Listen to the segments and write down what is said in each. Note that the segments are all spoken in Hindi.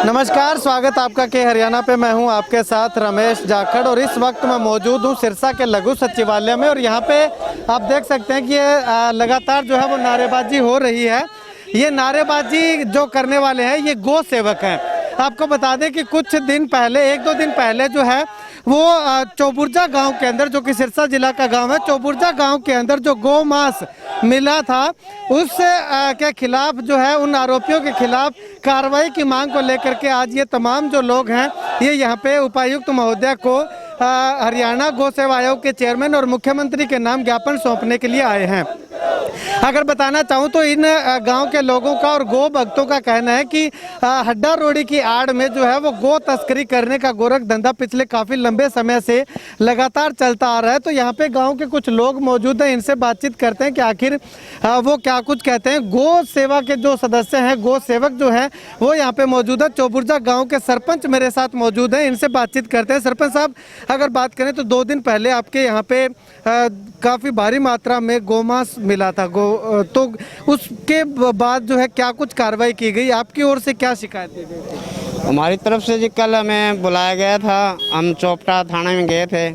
नमस्कार, स्वागत आपका के हरियाणा पे। मैं हूं आपके साथ रमेश जाखड़ और इस वक्त मैं मौजूद हूं सिरसा के लघु सचिवालय में। और यहां पे आप देख सकते हैं कि ये लगातार जो है वो नारेबाजी हो रही है। ये नारेबाजी जो करने वाले हैं ये गौ सेवक हैं। आपको बता दें कि कुछ दिन पहले, एक दो दिन पहले जो है वो चौबुर्जा गांव के अंदर, जो कि सिरसा जिला का गांव है, चौबुर्जा गांव के अंदर जो गौ मांस मिला था उस के खिलाफ जो है, उन आरोपियों के खिलाफ कार्रवाई की मांग को लेकर के आज ये तमाम जो लोग हैं ये यहाँ पे उपायुक्त महोदय को हरियाणा गौ सेवा आयोग के चेयरमैन और मुख्यमंत्री के नाम ज्ञापन सौंपने के लिए आए हैं। अगर बताना चाहूँ तो इन गांव के लोगों का और गौ भक्तों का कहना है कि हड्डा रोड़ी की आड़ में जो है वो गौ तस्करी करने का गोरख धंधा पिछले काफ़ी लंबे समय से लगातार चलता आ रहा है। तो यहाँ पे गांव के कुछ लोग मौजूद हैं, इनसे बातचीत करते हैं कि आखिर वो क्या कुछ कहते हैं। गौ सेवा के जो सदस्य हैं, गौ सेवक जो है वो यहाँ पे मौजूद है। चौबुर्जा गाँव के सरपंच मेरे साथ मौजूद हैं, इनसे बातचीत करते हैं। सरपंच साहब, अगर बात करें तो 2 दिन पहले आपके यहाँ पे काफ़ी भारी मात्रा में गोमांस मिला था, तो उसके बाद जो है क्या कुछ कार्रवाई की गई, आपकी ओर से क्या शिकायत दी गई? हमारी तरफ से जी कल हमें बुलाया गया था, हम चोपटा थाने में गए थे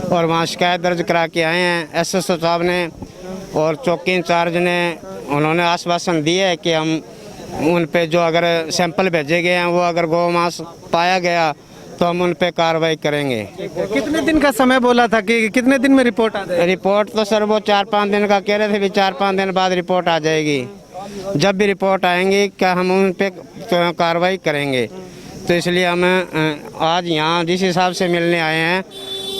और वहाँ शिकायत दर्ज करा के आए हैं। एसएसओ साहब ने और चौकी इंचार्ज ने उन्होंने आश्वासन दिया है कि हम उन पे जो अगर सैंपल भेजे गए हैं वो अगर गौ मांस पाया गया तो हम उन पे कार्रवाई करेंगे। कितने दिन का समय बोला था कि कितने दिन में रिपोर्ट आ जाएगी? रिपोर्ट तो सर वो 4-5 दिन का कह रहे थे, भी 4-5 दिन बाद रिपोर्ट आ जाएगी। जब भी रिपोर्ट आएंगी क्या हम उन पे तो कार्रवाई करेंगे। तो इसलिए हम आज यहाँ जिस हिसाब से मिलने आए हैं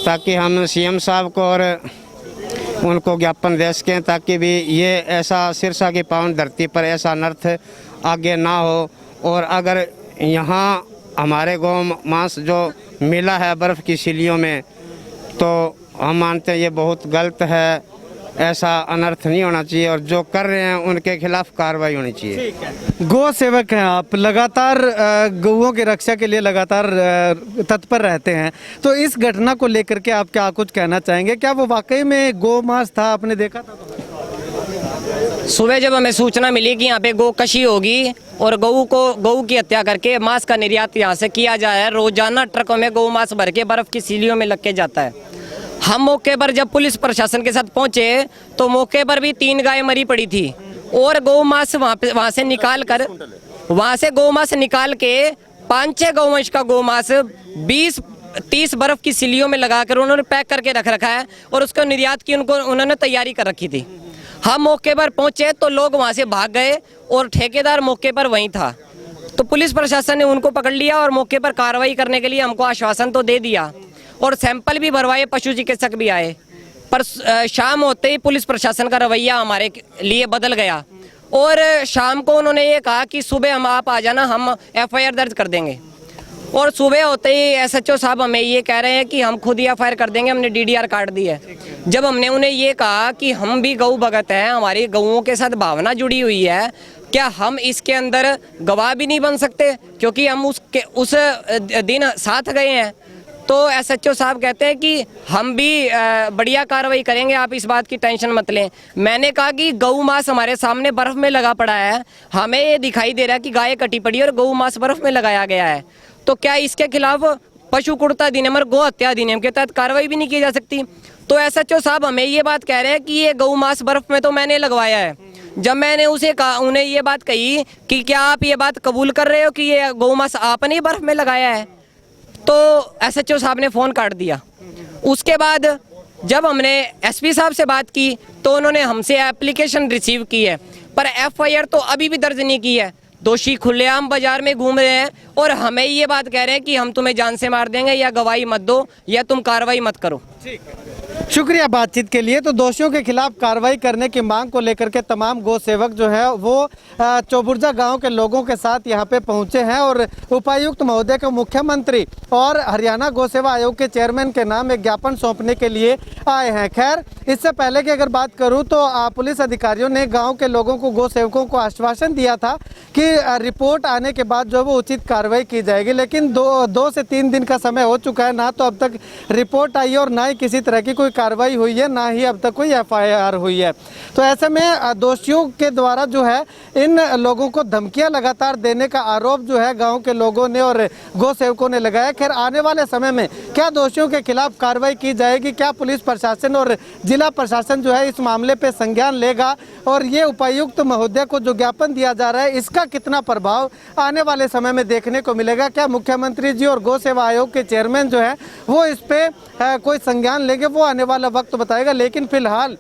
ताकि हम सीएम साहब को और उनको ज्ञापन दे सकें, ताकि भी ये ऐसा सिरसा की पावन धरती पर ऐसा अनर्थ आगे ना हो। और अगर यहाँ हमारे गौ मांस जो मिला है बर्फ़ की सिलियों में, तो हम मानते हैं ये बहुत गलत है, ऐसा अनर्थ नहीं होना चाहिए और जो कर रहे हैं उनके खिलाफ कार्रवाई होनी चाहिए। गौ सेवक हैं आप, लगातार गौओं की रक्षा के लिए लगातार तत्पर रहते हैं, तो इस घटना को लेकर के आप क्या कुछ कहना चाहेंगे? क्या वो वाकई में गौ मांस था, आपने देखा था? सुबह जब हमें सूचना मिली कि यहाँ पे गौ कशी होगी और गऊ की हत्या करके मांस का निर्यात यहाँ से किया जाए, रोजाना ट्रकों में गौ मांस भर के बर्फ की सीलियों में लग के जाता है। हम मौके पर जब पुलिस प्रशासन के साथ पहुंचे तो मौके पर भी 3 गाय मरी पड़ी थी और गौ मांस वहाँ से गौ मांस निकाल के 5-6 गौवंश का गौ मांस 20-30 बर्फ की सिलियों में लगाकर उन्होंने पैक करके रख रखा है और उसका निर्यात की उन्होंने तैयारी कर रखी थी। हम मौके पर पहुंचे तो लोग वहां से भाग गए और ठेकेदार मौके पर वहीं था। तो पुलिस प्रशासन ने उनको पकड़ लिया और मौके पर कार्रवाई करने के लिए हमको आश्वासन तो दे दिया और सैंपल भी भरवाए, पशु चिकित्सक भी आए। पर शाम होते ही पुलिस प्रशासन का रवैया हमारे लिए बदल गया और शाम को उन्होंने ये कहा कि सुबह हम आप आ जाना, हम FIR दर्ज कर देंगे। और सुबह होते ही SHO साहब हमें ये कह रहे हैं कि हम खुद ही FIR कर देंगे, हमने DDR काट दी है। जब हमने उन्हें ये कहा कि हम भी गौ भगत हैं, हमारी गौओं के साथ भावना जुड़ी हुई है, क्या हम इसके अंदर गवाह भी नहीं बन सकते क्योंकि हम उस दिन साथ गए हैं? तो SHO साहब कहते हैं कि हम भी बढ़िया कार्रवाई करेंगे, आप इस बात की टेंशन मत लें। मैंने कहा कि गौ मांस हमारे सामने बर्फ में लगा पड़ा है, हमें ये दिखाई दे रहा है कि गाय कटी पड़ी है और गौ मांस बर्फ में लगाया गया है, तो क्या इसके खिलाफ पशु क्रूरता अधिनियम और गौ हत्या अधिनियम के तहत कार्रवाई भी नहीं की जा सकती? तो SHO साहब हमें ये बात कह रहे हैं कि ये गौ मांस बर्फ में तो मैंने लगवाया है। जब मैंने उन्हें ये बात कही कि क्या आप ये बात कबूल कर रहे हो कि ये गौ मांस आपने ही बर्फ में लगाया है, तो SHO साहब ने फ़ोन काट दिया। उसके बाद जब हमने SP साहब से बात की तो उन्होंने हमसे एप्लीकेशन रिसीव की है, पर FIR तो अभी भी दर्ज नहीं की है। दोषी खुलेआम बाजार में घूम रहे हैं और हमें ये बात कह रहे हैं कि हम तुम्हें जान से मार देंगे, या गवाही मत दो या तुम कार्रवाई मत करो। शुक्रिया बातचीत के लिए। तो दोषियों के खिलाफ कार्रवाई करने की मांग को लेकर के तमाम गौ सेवक जो है वो चौबुर्जा गांव के लोगों के साथ यहां पे पहुंचे हैं और उपायुक्त महोदय को मुख्यमंत्री और हरियाणा गौ सेवा आयोग के चेयरमैन के नाम एक ज्ञापन सौंपने के लिए आए हैं। खैर, इससे पहले की अगर बात करूं तो पुलिस अधिकारियों ने गाँव के लोगों को, गौ सेवकों को आश्वासन दिया था कि रिपोर्ट आने के बाद जो वो उचित कार्रवाई की जाएगी, लेकिन 2 से 3 दिन का समय हो चुका है, ना तो अब तक रिपोर्ट आई और ना ही किसी तरह की कोई कोई कार्रवाई हुई है, ना ही अब तक कोई FIR हुई है। तो ऐसे में दोषियों के द्वारा जो है इन लोगों को धमकियां लगातार देने का आरोप जो है गांव के लोगों ने और गौ सेवकों ने लगाया। खैर आने वाले समय में क्या दोषियों के खिलाफ कार्रवाई की जाएगी, क्या पुलिस प्रशासन और जिला प्रशासन जो है इस मामले पे संज्ञान लेगा और ये उपायुक्त महोदय को जो ज्ञापन दिया जा रहा है इसका कितना प्रभाव आने वाले समय में देखने को मिलेगा। क्या मुख्यमंत्री जी और गौ सेवा आयोग के चेयरमैन जो है वो इस पे कोई संज्ञान लेंगे, वो आने वाला वक्त बताएगा। लेकिन फिलहाल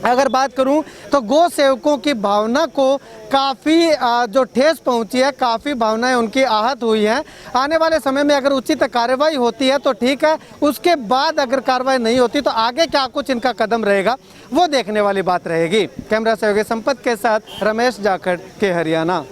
अगर बात करूं तो गौ सेवकों की भावना को काफ़ी जो ठेस पहुंची है, काफ़ी भावनाएं उनकी आहत हुई हैं। आने वाले समय में अगर उचित कार्रवाई होती है तो ठीक है, उसके बाद अगर कार्रवाई नहीं होती तो आगे क्या कुछ इनका कदम रहेगा वो देखने वाली बात रहेगी। कैमरा सहयोगी संपत के साथ रमेश जाखड़ के हरियाणा।